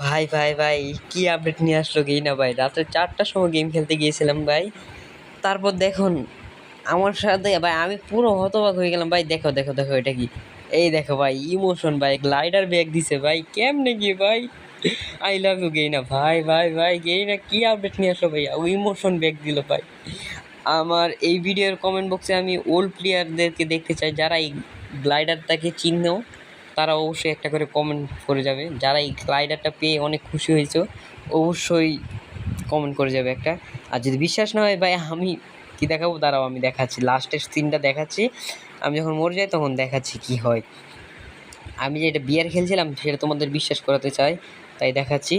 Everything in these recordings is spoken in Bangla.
ভাই ভাই ভাই কি আপডেট নিয়ে আসলো কি না ভাই, রাত্রে 4টার সময় গেম খেলতে গিয়েছিলাম ভাই। তারপর দেখুন আমার সাথে ভাই আমি পুরো হতবাক হয়ে গেলাম ভাই। দেখো দেখো দেখো এটা কি, এই দেখো ভাই ইমোশন ভাই, গ্লাইডার ব্যাগ দিছে ভাই, কেমনে কি ভাই। আই লাভ ইউ গেইনা ভাই ভাই ভাই, গেইনা কি আপডেট নিয়ে আসলো ভাই, ও ইমোশন ব্যাগ দিল ভাই। আমার এই ভিডিওর কমেন্ট বক্সে আমি ওল্ড প্লেয়ারদেরকে দেখতে চাই, যারা এই গ্লাইডারটাকে চিহ্নেও তারা অবশ্যই একটা করে কমেন্ট করে যাবে। যারা এই গ্লাইডারটা পেয়ে অনেক খুশি হয়েছে অবশ্যই কমেন্ট করে যাবে একটা। আর যদি বিশ্বাস না হয় ভাই, আমি কি দেখাবো, দাঁড়াও আমি দেখাচ্ছি, লাস্টের সিনটা দেখাচ্ছি। আমি যখন মরে যাই তখন দেখাচ্ছি কি হয়। আমি যে এটা বিয়ার খেলছিলাম সেটা তোমাদের বিশ্বাস করাতে চাই, তাই দেখাচ্ছি।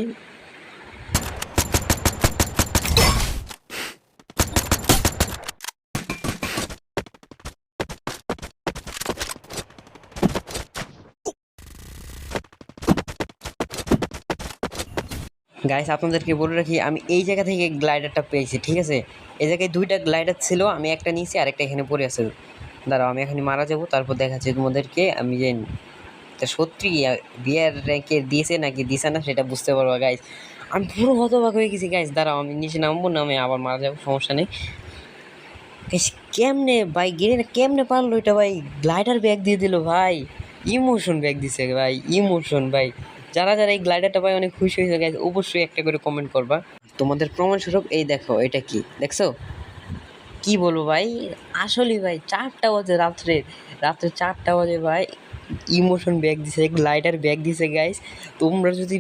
গাইস আপনাদেরকে বলে রাখি, আমি এই জায়গা থেকে গ্লাইডারটা পেয়েছি, ঠিক আছে। এই জায়গায় দুইটা গ্লাইডার ছিল, আমি একটা নিয়েছি আর একটা এখানে পড়ে আছে। দাঁড়াও আমি এখানে মারা যাবো, তারপর দেখাচ্ছি তোমাদেরকে আমি যে তা সত্যি বিয়ার র্যাঙ্কে দিয়েছে নাকি দিছে না সেটা বুঝতে পারবো গাইস। আমি পুরো হতবাক হয়ে গেছি গাইস। দাঁড়াও আমি নিচে নামবো, নামে আবার মারা যাবো, সমস্যা নেই গাইস। কেমনে ভাই গেলে কেমনে পারলো এটা ভাই, গ্লাইডার ব্যাগ দিয়ে দিল ভাই, ইমোশন ব্যাগ দিছে ভাই, ইমোশন ভাই। যারা যারা এই গ্লাইডারটা পাই অনেক খুশি হয়েছে গাইস, অবশ্যই একটা করে কমেন্ট করবা। তোমাদের প্রমাণস্বরূপ এই দেখো এটা কি দেখছো, কি বলবো ভাই। আসলে ভাই 4টা বাজে রাত্রে, রাত্রে 4টা বাজে ভাই, ইমোশন ব্যাগ দিছে, গ্লাইডার ব্যাগ দিছে গাইস। তোমরা যদি